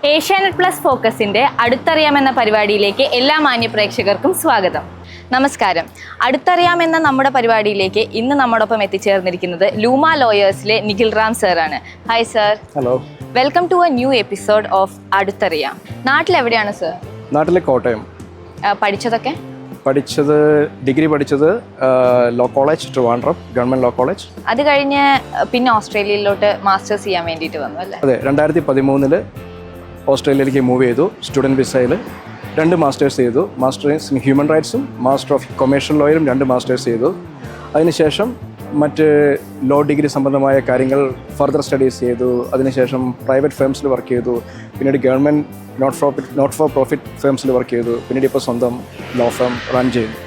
Asianet plus ഫോക്കസിൻ്റെ അടുത്തറിയാമെന്ന പരിപാടിയിലേക്ക് എല്ലാ മാന്യ പ്രേക്ഷകർക്കും സ്വാഗതം. നമസ്കാരം. അടുത്തറിയാമെന്ന നമ്മുടെ പരിപാടിയിലേക്ക് ഇന്ന് നമ്മോടൊപ്പം എത്തിച്ചേർന്നിരിക്കുന്നത് ലൂമ ലോയേഴ്സിലെ നിഖിൽ റാം സാറാണ്. Hi sir. Hello. Welcome to a new episode of അടുത്തറിയാം. നാട്ടിലെവിടെയാണ് സാർ? നാട്ടിലെ കോട്ടയം. പഠിച്ചത് ഡിഗ്രി പഠിച്ചത് law college Trivandrum, government law college. അത് കഴിഞ്ഞ് പിന്നെ ഓസ്ട്രേലിയയിലോട്ട് മാസ്റ്റേഴ്സ് ചെയ്യാൻ വേണ്ടിയിട്ട് വന്നു അല്ലേ? അതെ, 2013 ഓസ്ട്രേലിയയിലേക്ക് മൂവ് ചെയ്തു. സ്റ്റുഡൻറ്റ് വിസയിൽ 2 മാസ്റ്റേഴ്സ് ചെയ്തു. മാസ്റ്റേഴ്സ് ഇൻ ഹ്യൂമൻ റൈറ്റ്സും മാസ്റ്റർ ഓഫ് കൊമേഴ്ഷ്യൽ ലോയിലും 2 മാസ്റ്റേഴ്സ് ചെയ്തു. അതിനുശേഷം മറ്റ് ലോ ഡിഗ്രി സംബന്ധമായ കാര്യങ്ങൾ ഫർദർ സ്റ്റഡീസ് ചെയ്തു. അതിനുശേഷം പ്രൈവറ്റ് ഫേംസിൽ വർക്ക് ചെയ്തു. പിന്നീട് ഗവൺമെൻറ് നോട്ട് ഫോർ പ്രോഫിറ്റ് ഫേംസിൽ വർക്ക് ചെയ്തു. പിന്നീട് ഇപ്പോൾ സ്വന്തം ലോ ഫേം റൺ ചെയ്യുന്നു.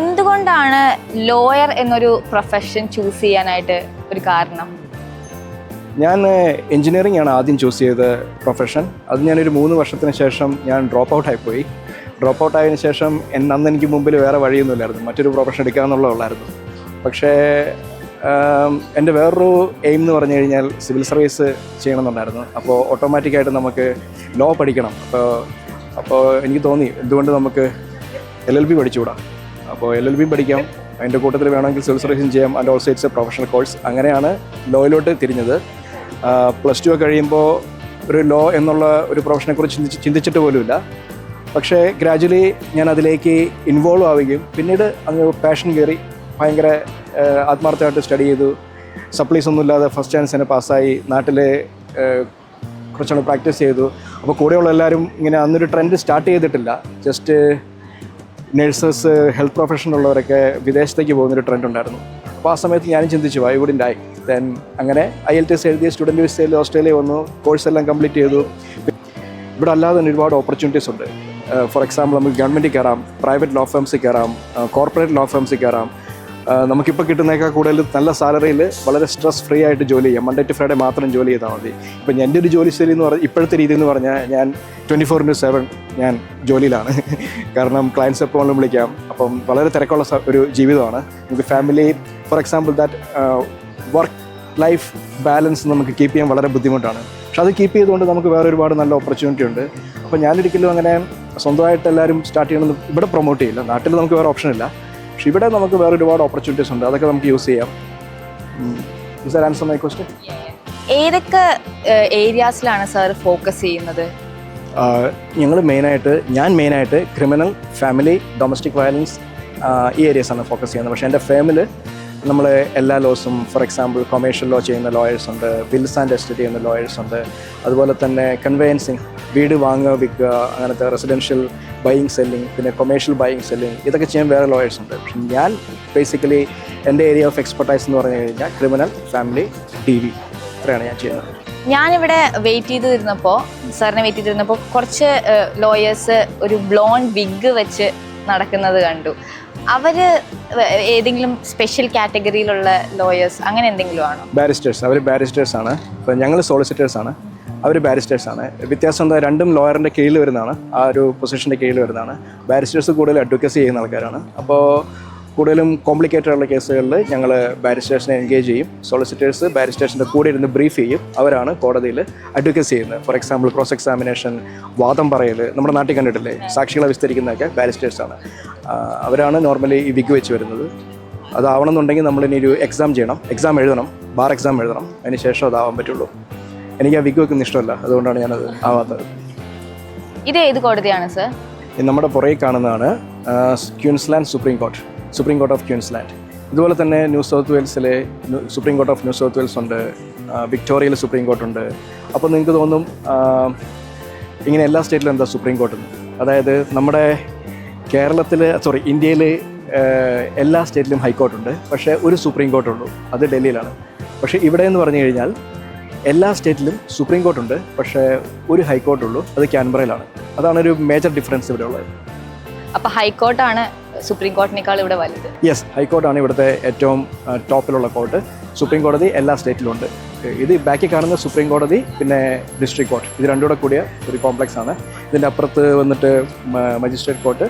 എന്തുകൊണ്ടാണ് ലോയർ എന്നൊരു പ്രൊഫഷൻ ചൂസ് ചെയ്യാനായിട്ട് ഒരു കാരണം? ഞാൻ എൻജിനീയറിംഗ് ആണ് ആദ്യം ചൂസ് ചെയ്ത പ്രൊഫഷൻ. അത് ഞാനൊരു 3 വർഷത്തിന് ശേഷം ഞാൻ ഡ്രോപ്പ് ഔട്ടായിപ്പോയി. ഡ്രോപ്പ് ഔട്ടായതിനു ശേഷം അന്ന് എനിക്ക് മുമ്പിൽ വേറെ വഴിയൊന്നുമില്ലായിരുന്നു, മറ്റൊരു പ്രൊഫഷൻ എടുക്കാമെന്നുള്ളതായിരുന്നു. പക്ഷേ എൻ്റെ വേറൊരു എയിം എന്ന് പറഞ്ഞു കഴിഞ്ഞാൽ സിവിൽ സർവീസ് ചെയ്യണമെന്നുണ്ടായിരുന്നു. അപ്പോൾ ഓട്ടോമാറ്റിക്കായിട്ട് നമുക്ക് ലോ പഠിക്കണം. അപ്പോൾ എനിക്ക് തോന്നി എന്തുകൊണ്ട് നമുക്ക് LLB പഠിച്ചുകൂടാ. അപ്പോൾ LLB പഠിക്കാം, അതിൻ്റെ കൂട്ടത്തിൽ വേണമെങ്കിൽ സിവിൽ സർവീസും ചെയ്യാം. And also it's A professional course. അങ്ങനെയാണ് ലോയിലോട്ട് തിരിഞ്ഞത്. +2 കഴിയുമ്പോൾ ഒരു ലോ എന്നുള്ള ഒരു പ്രൊഫഷനെക്കുറിച്ച് ചിന്തിച്ചിട്ട് പോലുമില്ല. പക്ഷേ ഗ്രാജുവലി ഞാൻ അതിലേക്ക് ഇൻവോൾവ് ആവുകയും പിന്നീട് അങ്ങ് പാഷൻ കയറി ഭയങ്കര ആത്മാർത്ഥമായിട്ട് സ്റ്റഡി ചെയ്തു. സപ്ലീസ് ഒന്നുമില്ലാതെ ഫസ്റ്റ് ചാൻസ് തന്നെ പാസ്സായി. നാട്ടിലെ കുറച്ചുകൂടെ പ്രാക്ടീസ് ചെയ്തു. അപ്പോൾ കൂടെയുള്ള എല്ലാവരും ഇങ്ങനെ അന്നൊരു ട്രെൻഡ് സ്റ്റാർട്ട് ചെയ്തിട്ടില്ല. ജസ്റ്റ് നഴ്സസ്, ഹെൽത്ത് പ്രൊഫഷനുള്ളവരൊക്കെ വിദേശത്തേക്ക് പോകുന്നൊരു ട്രെൻഡ് ഉണ്ടായിരുന്നു. അപ്പോൾ ആ സമയത്ത് ഞാനും ചിന്തിച്ചു ഐ വുഡൻ്റ് ആയി. ദെൻ അങ്ങനെ IELTS എഴുതിയ സ്റ്റുഡൻറ്റ് വിസയിൽ ഓസ്ട്രേലിയ വന്നു. കോഴ്സെല്ലാം കംപ്ലീറ്റ് ചെയ്തു. ഇവിടെ അല്ലാതെ തന്നെ ഒരുപാട് ഓപ്പർച്യൂണിറ്റീസ് ഉണ്ട്. ഫോർ എക്സാമ്പിൾ നമുക്ക് ഗവൺമെൻറ്റിൽ കയറാം, പ്രൈവറ്റ് ലോ ഫേംസിൽ കയറാം, കോർപ്പറേറ്റ് ലോ ഫേംസിൽ കയറാം. നമുക്കിപ്പോൾ കിട്ടുന്നതിനേക്കാൾ കൂടുതൽ നല്ല സാലറിയിൽ വളരെ സ്ട്രെസ് ഫ്രീ ആയിട്ട് ജോലി ചെയ്യാം. Monday to Friday മാത്രം ജോലി ചെയ്താൽ മതി. ഇപ്പം എൻ്റെ ഒരു ജോലി ശൈലി എന്ന് പറഞ്ഞാൽ ഇപ്പോഴത്തെ രീതി എന്ന് പറഞ്ഞാൽ ഞാൻ 24/7 ഞാൻ ജോലിയിലാണ്. കാരണം ക്ലയൻസ് എപ്പോൾ വേണമെങ്കിലും വിളിക്കാം. അപ്പം വളരെ തിരക്കുള്ള ഒരു ജീവിതമാണ്. നമുക്ക് family, for example that work life balance നമുക്ക് കീപ്പ് ചെയ്യാൻ വളരെ ബുദ്ധിമുട്ടാണ്. പക്ഷെ അത് കീപ്പ് ചെയ്തുകൊണ്ട് നമുക്ക് വേറെ ഒരുപാട് നല്ല ഓപ്പർച്യൂണിറ്റി ഉണ്ട്. അപ്പോൾ ഞാനൊരിക്കലും അങ്ങനെ സ്വന്തമായിട്ട് എല്ലാവരും സ്റ്റാർട്ട് ചെയ്യണമെന്ന് ഇവിടെ പ്രൊമോട്ട് ചെയ്യില്ല. നാട്ടിൽ നമുക്ക് വേറെ ഓപ്ഷൻ ഇല്ല. പക്ഷെ ഇവിടെ നമുക്ക് വേറെ ഒരുപാട് ഓപ്പർച്യൂണിറ്റീസ് ഉണ്ട്. അതൊക്കെ നമുക്ക് യൂസ് ചെയ്യാം. Is that answer my question? ഏതൊക്കെ ഏരിയാസിലാണ് സാർ ഫോക്കസ് ചെയ്യുന്നത്? ഞാൻ മെയിനായിട്ട് ക്രിമിനൽ, ഫാമിലി, ഡൊമസ്റ്റിക് വയലൻസ് ഈ ഏരിയസാണ് ഫോക്കസ് ചെയ്യുന്നത്. പക്ഷേ എൻ്റെ ഫേമിൽ നമ്മൾ എല്ലാ ലോസും, ഫോർ എക്സാമ്പിൾ കൊമേഴ്ഷ്യൽ ലോ ചെയ്യുന്ന ലോയേഴ്സ് ഉണ്ട്, വിൽസ് ആൻഡ് എസ്റ്റേറ്റ് ചെയ്യുന്ന ലോയേഴ്സ് ഉണ്ട്, അതുപോലെ തന്നെ കൺവെയൻസിങ്, വീട് വാങ്ങുക, വിൽക്കുക, അങ്ങനത്തെ റെസിഡൻഷ്യൽ ബൈയിങ് സെല്ലിങ്, പിന്നെ കൊമേഴ്ഷ്യൽ ബൈയിങ് സെല്ലിങ്, ഇതൊക്കെ ചെയ്യാൻ വേറെ ലോയേഴ്സ് ഉണ്ട്. പക്ഷെ ഞാൻ ബേസിക്കലി എൻ്റെ ഏരിയ ഓഫ് എക്സ്പെർട്ടൈസ് എന്ന് പറഞ്ഞു കഴിഞ്ഞാൽ ക്രിമിനൽ, ഫാമിലി, DV, ഇത്രയാണ് ഞാൻ ചെയ്യുന്നത്. ഞാനിവിടെ വെയിറ്റ് ചെയ്തിരുന്നപ്പോൾ കുറച്ച് ലോയേഴ്സ് ഒരു ബ്ലോണ്ട് വിഗ് വെച്ച് നടക്കുന്നത് കണ്ടു. അവർ ഏതെങ്കിലും സ്പെഷ്യൽ കാറ്റഗറിയിലുള്ള ലോയേഴ്സ് അങ്ങനെ എന്തെങ്കിലും ആണോ? അവർ ബാരിസ്റ്റേഴ്സാണ്. ഇപ്പോൾ ഞങ്ങൾ സോളിസിറ്റേഴ്സാണ്, അവർ ബാരിസ്റ്റേഴ്സാണ്. വ്യത്യാസം എന്താ, രണ്ടും ലോയറിൻ്റെ കീഴിൽ വരുന്നതാണ്, ആ ഒരു പൊസിഷൻ്റെ കീഴിൽ വരുന്നതാണ്. ബാരിസ്റ്റേഴ്സ് കൂടുതൽ അഡ്വക്കസി ചെയ്യുന്ന ആൾക്കാരാണ്. അപ്പോൾ കൂടുതലും കോംപ്ലിക്കേറ്റഡ് ഉള്ള കേസുകളിൽ ഞങ്ങൾ ബാരിസ്റ്റേഴ്സിനെ എൻഗേജ് ചെയ്യും. സോളിസിറ്റേഴ്സ് ബാരിസ്റ്റേഴ്സിൻ്റെ കൂടെ ഇരുന്ന് ബ്രീഫ് ചെയ്യും. അവരാണ് കോടതിയിൽ അഡ്വക്കസി ചെയ്യുന്നത്. ഫോർ എക്സാമ്പിൾ ക്രോസ് എക്സാമിനേഷൻ, വാദം പറയൽ, നമ്മുടെ നാട്ടിൽ കണ്ടിട്ടില്ലേ, സാക്ഷികളെ വിസ്തരിക്കുന്നതൊക്കെ ബാരിസ്റ്റേഴ്സാണ്. അവരാണ് നോർമലി ഈ വിഗ് വെച്ച് വരുന്നത്. അതാവണമെന്നുണ്ടെങ്കിൽ നമ്മളിനി ഒരു എക്സാം എഴുതണം, ബാർ എക്സാം എഴുതണം. അതിന് ശേഷം അതാവാൻ പറ്റുള്ളൂ. എനിക്ക് ആ വിഗ് വെക്കുന്ന ഇഷ്ടമല്ല, അതുകൊണ്ടാണ് ഞാനത് ആവാത്തത്. ഇത് ഏത് കോടതിയാണ് സർ? നമ്മുടെ പുറകെ കാണുന്നതാണ് Queensland supreme court of Queensland. ഇതുപോലെ തന്നെ ന്യൂ സൗത്ത് വെയിൽസിലെ supreme court of new south Wales ഉണ്ട്, വിക്ടോറിയയിൽ സുപ്രീം കോർട്ട് ഉണ്ട്. അപ്പോൾ നിങ്ങൾക്ക് തോന്നും ഇങ്ങനെ എല്ലാ സ്റ്റേറ്റിലും എന്താ സുപ്രീം കോർട്ട് എന്ന്. അതായത് നമ്മുടെ ഇന്ത്യയിൽ എല്ലാ സ്റ്റേറ്റിലും ഹൈക്കോർട്ടുണ്ട്, പക്ഷേ ഒരു സുപ്രീം കോർട്ടുള്ളൂ, അത് ഡൽഹിയിലാണ്. പക്ഷേ ഇവിടെ എന്ന് പറഞ്ഞു കഴിഞ്ഞാൽ എല്ലാ സ്റ്റേറ്റിലും സുപ്രീം കോർട്ടുണ്ട്, പക്ഷേ ഒരു ഹൈക്കോർട്ടുള്ളൂ, അത് ക്യാൻബറയിലാണ്. അതാണ് ഒരു മേജർ ഡിഫറൻസ് ഇവിടെ ഉള്ളത്. അപ്പോൾ ഹൈക്കോർട്ടാണ് സുപ്രീം കോർട്ടിനേക്കാൾ ഇവിടെ വലുത്? യെസ്, ഹൈക്കോർട്ടാണ് ഇവിടുത്തെ ഏറ്റവും ടോപ്പിലുള്ള കോർട്ട്. സുപ്രീം കോടതി എല്ലാ സ്റ്റേറ്റിലും ഉണ്ട്. ഇത് ബാക്കി കാണുന്ന സുപ്രീം കോടതി, പിന്നെ ഡിസ്ട്രിക്ട് കോർട്ട്, ഇത് രണ്ടും കൂടെ കൂടിയ ഒരു കോംപ്ലക്സ് ആണ്. ഇതിൻ്റെ അപ്പുറത്ത് വന്നിട്ട് മജിസ്ട്രേറ്റ് കോർട്ട്,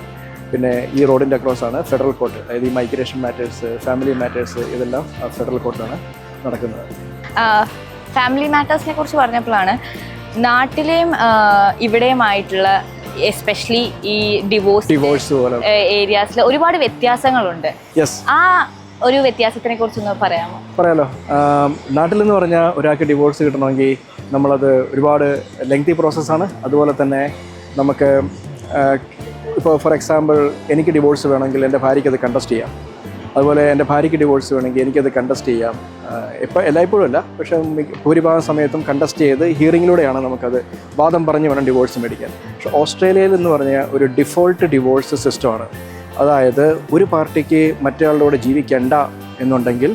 പിന്നെ ഈ റോഡിൻ്റെ അക്രോസാണ് ഫെഡറൽ കോർട്ട്. അതായത് ഈ മൈഗ്രേഷൻ മാറ്റേഴ്സ്, ഫാമിലി മാറ്റേഴ്സ്, ഇതെല്ലാം ഫെഡറൽ കോർട്ടാണ് നടക്കുന്നത്. ഫാമിലി മാറ്റേഴ്സിനെ കുറിച്ച് പറഞ്ഞപ്പോഴാണ് നാട്ടിലെയും ഇവിടെയുമായിട്ടുള്ള എസ്പെഷ്യലി ഈ ഡിവോഴ്സ് ഏരിയാസിൽ ഒരുപാട് വ്യത്യാസങ്ങളുണ്ട്. ആ ഒരു വ്യത്യാസത്തിനെ കുറിച്ചൊന്ന് പറയാമോ? നാട്ടിലെന്ന് പറഞ്ഞാൽ ഒരാൾക്ക് ഡിവോഴ്സ് കിട്ടണമെങ്കിൽ നമ്മളത് ഒരുപാട് ലെങ്തി പ്രോസസ്സാണ്. അതുപോലെ തന്നെ നമുക്ക് ഇപ്പോൾ ഫോർ എക്സാമ്പിൾ എനിക്ക് ഡിവോഴ്സ് വേണമെങ്കിൽ എൻ്റെ ഭാര്യയ്ക്ക് അത് കണ്ടസ്റ്റ് ചെയ്യാം. അതുപോലെ എൻ്റെ ഭാര്യയ്ക്ക് ഡിവോഴ്സ് വേണമെങ്കിൽ എനിക്കത് കണ്ടസ്റ്റ് ചെയ്യാം. എല്ലായ്പ്പോഴും അല്ല, പക്ഷേ ഭൂരിഭാഗം സമയത്തും കണ്ടസ്റ്റ് ചെയ്ത് ഹിയറിങ്ങിലൂടെയാണ് നമുക്കത് വാദം പറഞ്ഞ് വേണം ഡിവോഴ്സ് മേടിക്കാൻ. പക്ഷേ ഓസ്ട്രേലിയയിൽ എന്ന് പറഞ്ഞാൽ ഒരു ഡിഫോൾട്ട് ഡിവോഴ്സ് സിസ്റ്റമാണ്. അതായത് ഒരു പാർട്ടിക്ക് മറ്റൊരാളോട് ജീവിക്കേണ്ട എന്നുണ്ടെങ്കിൽ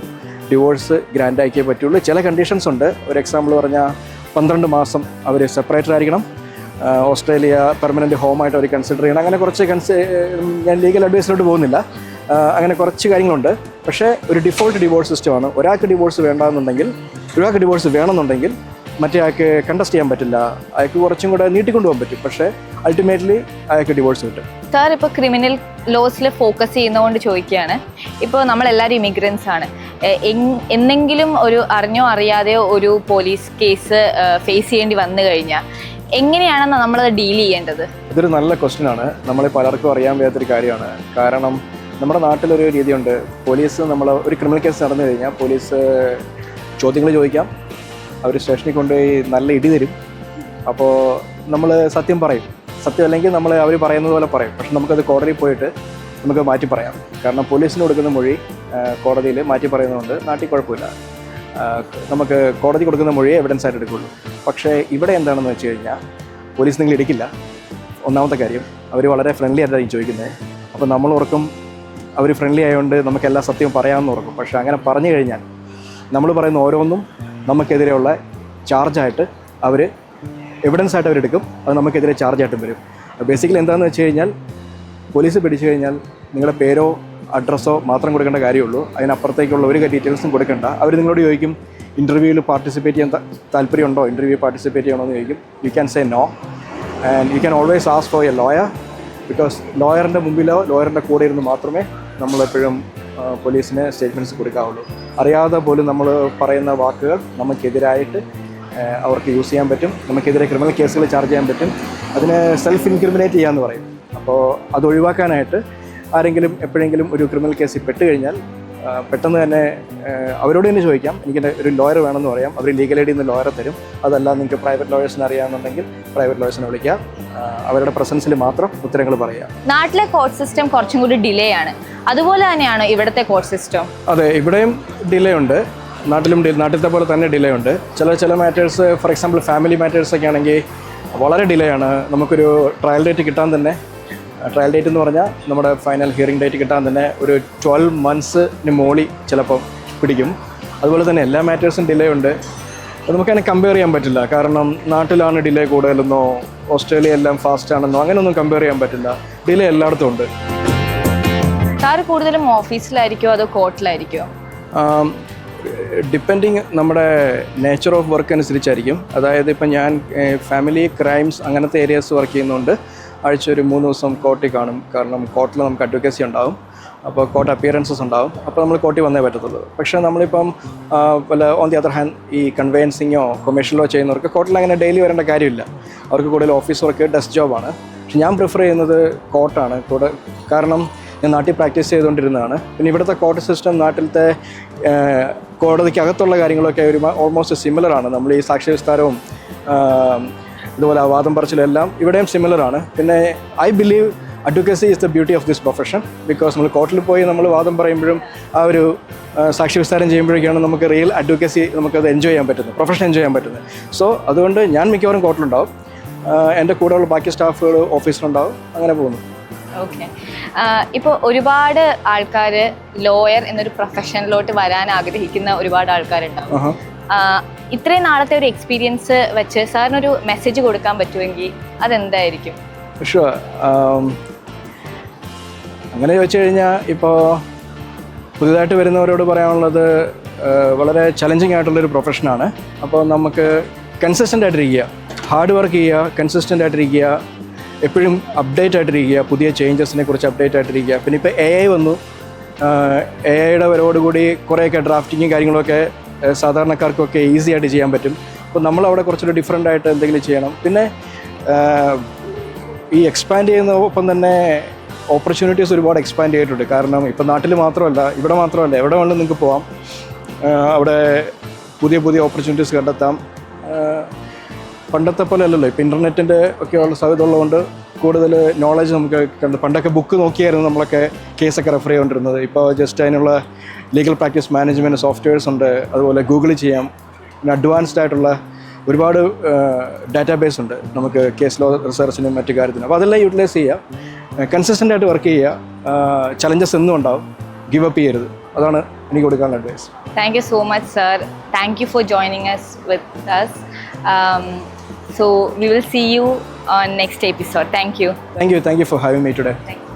ഡിവോഴ്സ് ഗ്രാൻഡ് ആക്കിയേ പറ്റുള്ളൂ. ചില കണ്ടീഷൻസ് ഉണ്ട്. ഒരു എക്സാമ്പിൾ പറഞ്ഞാൽ 12 മാസം അവർ സെപ്പറേറ്റഡ് ആയിരിക്കണം. ഓസ്ട്രേലിയ പെർമനൻറ്റ് ഹോമായിട്ട് അവർ കൺസിഡർ ചെയ്യണം. അങ്ങനെ കുറച്ച് ഞാൻ ലീഗൽ അഡ്വൈസിലോട്ട് പോകുന്നില്ല. അങ്ങനെ കുറച്ച് കാര്യങ്ങളുണ്ട്. പക്ഷേ ഒരു ഡിഫോൾട്ട് ഡിവോഴ്സ് സിസ്റ്റമാണ്. ഒരാൾക്ക് ഡിവോഴ്സ് വേണ്ടെന്നുണ്ടെങ്കിൽ, ഒരാൾക്ക് ഡിവോഴ്സ് വേണമെന്നുണ്ടെങ്കിൽ മറ്റേ ആൾക്ക് കണ്ടസ്റ്റ് ചെയ്യാൻ പറ്റില്ല. അയാൾക്ക് കുറച്ചും കൂടെ നീട്ടിക്കൊണ്ടുപോകാൻ പറ്റും. പക്ഷേ അൾട്ടിമേറ്റ്ലി അയാൾക്ക് ഡിവോഴ്സ് കിട്ടും. സാർ ഇപ്പോൾ ക്രിമിനൽ ലോസിൽ ഫോക്കസ് ചെയ്യുന്നതുകൊണ്ട് ചോദിക്കുകയാണ്. ഇപ്പോൾ നമ്മളെല്ലാവരും ഇമിഗ്രൻസ് ആണ്. എന്തെങ്കിലും ഒരു അറിഞ്ഞോ അറിയാതെയോ ഒരു പോലീസ് കേസ് ഫേസ് ചെയ്യേണ്ടി വന്നു കഴിഞ്ഞാൽ എങ്ങനെയാണ് നമ്മളത് ഡീൽ ചെയ്യേണ്ടത്? ഇതൊരു നല്ല ക്വസ്റ്റ്യനാണ്. നമ്മളെ പലർക്കും അറിയാൻ വയ്യാത്തൊരു കാര്യമാണ്. കാരണം നമ്മുടെ നാട്ടിലൊരു രീതിയുണ്ട്. പോലീസ് നമ്മൾ ഒരു ക്രിമിനൽ കേസ് നടന്നു കഴിഞ്ഞാൽ പോലീസ് ചോദ്യങ്ങൾ ചോദിക്കാം. അവർ സ്റ്റേഷനിൽ കൊണ്ടുപോയി നല്ല ഇടി തരും. അപ്പോൾ നമ്മൾ സത്യം പറയും. സത്യം അല്ലെങ്കിൽ നമ്മൾ അവർ പറയുന്നത് പോലെ പറയും. പക്ഷെ നമുക്കത് കോടതിയിൽ പോയിട്ട് നമുക്ക് മാറ്റി പറയാം. കാരണം പോലീസിന് കൊടുക്കുന്ന മൊഴി കോടതിയിൽ മാറ്റി പറയുന്നതുകൊണ്ട് നാട്ടിൽ കുഴപ്പമില്ല. നമുക്ക് കോടതി കൊടുക്കുന്ന മൊഴിയെ എവിഡൻസ് ആയിട്ട് എടുക്കുള്ളൂ. പക്ഷേ ഇവിടെ എന്താണെന്ന് വെച്ച് കഴിഞ്ഞാൽ പോലീസ് നിങ്ങൾ എടുക്കില്ല. ഒന്നാമത്തെ കാര്യം, അവർ വളരെ ഫ്രണ്ട്ലി ആയിട്ടായിരിക്കും ചോദിക്കുന്നത്. അപ്പോൾ നമ്മൾ ഓർക്കും അവർ ഫ്രണ്ട്ലി ആയതുകൊണ്ട് നമുക്ക് എല്ലാ സത്യവും പറയാമെന്ന് ഓർക്കും. പക്ഷേ അങ്ങനെ പറഞ്ഞു കഴിഞ്ഞാൽ നമ്മൾ പറയുന്ന ഓരോന്നും നമുക്കെതിരെയുള്ള ചാർജായിട്ട് അവർ എവിഡൻസ് ആയിട്ട് അവരെടുക്കും. അത് നമുക്കെതിരെ ചാർജായിട്ടും വരും. ബേസിക്കലി എന്താണെന്ന് വെച്ച് കഴിഞ്ഞാൽ പോലീസ് പിടിച്ചു കഴിഞ്ഞാൽ നിങ്ങളുടെ പേരോ അഡ്രസ്സോ മാത്രം കൊടുക്കേണ്ട കാര്യമുള്ളൂ. അതിനപ്പുറത്തേക്കുള്ള ഒരു ഡീറ്റെയിൽസും കൊടുക്കേണ്ട. അവർ നിങ്ങളോട് ചോദിക്കും ഇൻ്റർവ്യൂവിൽ പാർട്ടിസിപ്പേറ്റ് ചെയ്യാൻ താല്പര്യമുണ്ടോ, ഇൻ്റർവ്യൂ പാർട്ടിസിപ്പേറ്റ് ചെയ്യണമെന്ന് ചോദിക്കും. You can say no and you can always ask for a lawyer. Because ലോയറിൻ്റെ മുമ്പിലോ ലോയറിൻ്റെ കൂടെ ഇരുന്ന് മാത്രമേ നമ്മളെപ്പോഴും പോലീസിന് സ്റ്റേറ്റ്മെൻറ്റ്സ് കൊടുക്കാവുള്ളൂ. അറിയാതെ പോലും നമ്മൾ പറയുന്ന വാക്കുകൾ നമുക്കെതിരായിട്ട് അവർക്ക് യൂസ് ചെയ്യാൻ പറ്റും. നമുക്കെതിരെ ക്രിമിനൽ കേസുകൾ ചാർജ് ചെയ്യാൻ പറ്റും. അതിന് സെൽഫ് ഇൻക്രിമിനേറ്റ് ചെയ്യാമെന്ന് പറയും. അപ്പോൾ അത് ഒഴിവാക്കാനായിട്ട് ആരെങ്കിലും എപ്പോഴെങ്കിലും ഒരു ക്രിമിനൽ കേസിൽ പെട്ട് കഴിഞ്ഞാൽ പെട്ടെന്ന് തന്നെ അവരോട് തന്നെ ചോദിക്കാം, എനിക്ക് ഒരു ലോയർ വേണമെന്ന് പറയാം. അവർ ലീഗൽ എയ്ഡിൽ നിന്ന് ലോയറെ തരും. അതല്ല നിങ്ങൾക്ക് പ്രൈവറ്റ് ലോയേഴ്സിനെ അറിയാമെന്നുണ്ടെങ്കിൽ പ്രൈവറ്റ് ലോയേഴ്സിനെ വിളിക്കാം. അവരുടെ പ്രസൻസിൽ മാത്രം ഉത്തരങ്ങൾ പറയാം. നാട്ടിലെ കോർട്ട് സിസ്റ്റം കുറച്ചും കൂടി ഡിലേ ആണ്. അതുപോലെ തന്നെയാണ് ഇവിടുത്തെ കോർട്ട് സിസ്റ്റം? അതെ, ഇവിടെയും ഡിലേ ഉണ്ട്. നാട്ടിലത്തെ പോലെ തന്നെ ഡിലേ ഉണ്ട്. ചില മാറ്റേഴ്സ്, ഫോർ എക്സാമ്പിൾ ഫാമിലി മാറ്റേഴ്സൊക്കെ ആണെങ്കിൽ വളരെ ഡിലേ ആണ്. നമുക്കൊരു ട്രയൽ ഡേറ്റ് കിട്ടാൻ തന്നെ, ട്രയൽ ഡേറ്റ് എന്ന് പറഞ്ഞാൽ നമ്മുടെ ഫൈനൽ ഹിയറിംഗ് ഡേറ്റ് കിട്ടാൻ തന്നെ ഒരു 12 monthsന് മുകളിൽ ചിലപ്പം പിടിക്കും. അതുപോലെ തന്നെ എല്ലാ മാറ്റേഴ്സും ഡിലേ ഉണ്ട്. നമുക്കതിനെ കമ്പയർ ചെയ്യാൻ പറ്റില്ല. കാരണം നാട്ടിലാണ് ഡിലേ കൂടുതലെന്നോ ഓസ്ട്രേലിയ എല്ലാം ഫാസ്റ്റ് ആണെന്നോ അങ്ങനെയൊന്നും കമ്പയർ ചെയ്യാൻ പറ്റില്ല. ഡിലേ എല്ലായിടത്തും ഉണ്ട്. സാർ കൂടുതലും ഓഫീസിലായിരിക്കുമോ അതോ കോർട്ടിലായിരിക്കുമോ? ഡിപ്പെൻഡിങ് നമ്മുടെ നേച്ചർ ഓഫ് വർക്ക് അനുസരിച്ചായിരിക്കും. അതായത് ഇപ്പം ഞാൻ ഫാമിലി ക്രൈംസ് അങ്ങനത്തെ ഏരിയാസ് വർക്ക് ചെയ്യുന്നതുകൊണ്ട് ആഴ്ച ഒരു 3 ദിവസം കോർട്ടിൽ കാണും. കാരണം കോർട്ടിൽ നമുക്ക് അഡ്വക്കസി ഉണ്ടാവും. അപ്പോൾ കോർട്ട് അപ്പിയറൻസസ് ഉണ്ടാവും. അപ്പോൾ നമ്മൾ കോർട്ടിൽ വന്നേ പറ്റത്തുള്ളൂ. പക്ഷേ നമ്മളിപ്പം വല്ല ഓൺ ദി അതർ ഹാൻഡ് ഈ കൺവെയൻസിങ്ങോ കൊമേഴ്ഷ്യലോ ചെയ്യുന്നവർക്ക് കോർട്ടിൽ അങ്ങനെ ഡെയിലി വരേണ്ട കാര്യമില്ല. അവർക്ക് കൂടുതൽ ഓഫീസ് വർക്ക്, ഡെസ്ക് ജോബാണ്. പക്ഷെ ഞാൻ പ്രിഫർ ചെയ്യുന്നത് കോർട്ടാണ്. കാരണം ഞാൻ നാട്ടിൽ പ്രാക്ടീസ് ചെയ്തുകൊണ്ടിരുന്നതാണ്. പിന്നെ ഇവിടുത്തെ കോർട്ട് സിസ്റ്റം നാട്ടിലത്തെ കോടതിക്കകത്തുള്ള കാര്യങ്ങളൊക്കെ ഒരു ഓൾമോസ്റ്റ് സിമിലറാണ്. നമ്മൾ ഈ സാക്ഷി വിസ്താരവും ഇതുപോലെ വാദം പറച്ചിലും എല്ലാം ഇവിടെയും സിമിലറാണ്. പിന്നെ I believe advocacy is the beauty of this profession. Because നമ്മൾ കോർട്ടിൽ പോയി നമ്മൾ വാദം പറയുമ്പോഴും ആ ഒരു സാക്ഷി വിസ്താരം ചെയ്യുമ്പോഴേക്കാണ് നമുക്ക് റിയൽ അഡ്വക്കസി നമുക്കത് എൻജോയ് ചെയ്യാൻ പറ്റുന്നത്, പ്രൊഫഷൻ എൻജോയ് ചെയ്യാൻ പറ്റുന്നത്. സോ അതുകൊണ്ട് ഞാൻ മിക്കവാറും കോർട്ടിലുണ്ടാവും. എൻ്റെ കൂടെയുള്ള ബാക്കി സ്റ്റാഫുകൾ ഓഫീസിലുണ്ടാവും. അങ്ങനെ പോകുന്നു. ഓക്കെ. ഇപ്പോൾ ഒരുപാട് ആൾക്കാർ ലോയർ എന്നൊരു പ്രൊഫഷനിലോട്ട് വരാൻ ആഗ്രഹിക്കുന്ന ഒരുപാട് ആൾക്കാരുണ്ടാവും. ഇത്രയും നാളത്തെ ഒരു എക്സ്പീരിയൻസ് വെച്ച് സാറിനൊരു മെസ്സേജ് കൊടുക്കാൻ പറ്റുമെങ്കിൽ അതെന്തായിരിക്കും? ഷുവർ. അങ്ങനെ ചോദിച്ചു കഴിഞ്ഞാൽ ഇപ്പോൾ പുതുതായിട്ട് വരുന്നവരോട് പറയാനുള്ളത് വളരെ ചലഞ്ചിങ് ആയിട്ടുള്ളൊരു പ്രൊഫഷനാണ്. അപ്പോൾ നമുക്ക് കൺസിസ്റ്റൻ്റ് ആയിട്ടിരിക്കുക, ഹാർഡ് വർക്ക് ചെയ്യുക, കൺസിസ്റ്റൻ്റ് ആയിട്ടിരിക്കുക, എപ്പോഴും അപ്ഡേറ്റ് ആയിട്ടിരിക്കുക, പുതിയ ചേഞ്ചസിനെ കുറിച്ച് അപ്ഡേറ്റ് ആയിട്ടിരിക്കുക. പിന്നെ ഇപ്പോൾ AI വന്നു. AI യുടെ വരവോടുകൂടി കുറേയൊക്കെ ഡ്രാഫ്റ്റിങ്ങും കാര്യങ്ങളൊക്കെ സാധാരണക്കാർക്കൊക്കെ ഈസി ആയിട്ട് ചെയ്യാൻ പറ്റും. അപ്പോൾ അപ്പോൾ നമ്മളവിടെ കുറച്ചുകൂടി ഡിഫറെൻ്റ് ആയിട്ട് എന്തെങ്കിലും ചെയ്യണം. പിന്നെ ഈ എക്സ്പാൻഡ് ചെയ്യുന്നതൊപ്പം തന്നെ ഓപ്പർച്യൂണിറ്റീസ് ഒരുപാട് എക്സ്പാൻഡ് ചെയ്തിട്ടുണ്ട്. കാരണം ഇപ്പോൾ നാട്ടിൽ മാത്രമല്ല, ഇവിടെ മാത്രമല്ല, എവിടെ വേണമെങ്കിലും നിങ്ങൾക്ക് പോകാം. അവിടെ പുതിയ പുതിയ ഓപ്പർച്യൂണിറ്റീസ് കണ്ടെത്താം. പണ്ടത്തെ പോലെ അല്ലല്ലോ, ഇപ്പോൾ ഇൻ്റർനെറ്റിൻ്റെ ഒക്കെ ഉള്ള സാധ്യത ഉള്ളതുകൊണ്ട് കൂടുതൽ നോളജ് നമുക്ക് പണ്ടൊക്കെ ബുക്ക് നോക്കിയായിരുന്നു നമ്മളൊക്കെ കേസൊക്കെ റെഫർ ചെയ്തുകൊണ്ടിരുന്നത്. ഇപ്പോൾ ജസ്റ്റ് അതിനുള്ള ലീഗൽ പ്രാക്ടീസ് മാനേജ്മെൻറ്റ് സോഫ്റ്റ്വെയർസ് ഉണ്ട്. അതുപോലെ ഗൂഗിളിൽ ചെയ്യാം. പിന്നെ അഡ്വാൻസ്ഡ് ആയിട്ടുള്ള ഒരുപാട് ഡാറ്റാബേസ് ഉണ്ട് നമുക്ക് കേസ് ലോ റിസർച്ചിനും മറ്റു കാര്യത്തിനും. അപ്പോൾ അതെല്ലാം യൂട്ടിലൈസ് ചെയ്യുക, കൺസിസ്റ്റൻ്റ് ആയിട്ട് വർക്ക് ചെയ്യുക. ചലഞ്ചസ് എന്നും ഉണ്ടാവും, ഗിവ് അപ്പ് ചെയ്യരുത്. അതാണ് എനിക്ക് കൊടുക്കാനുള്ള advice. Thank you so much, sir. Thank you for joining us with us. So we will see you on next episode. Thank you. Thank you for having me today. Thank you.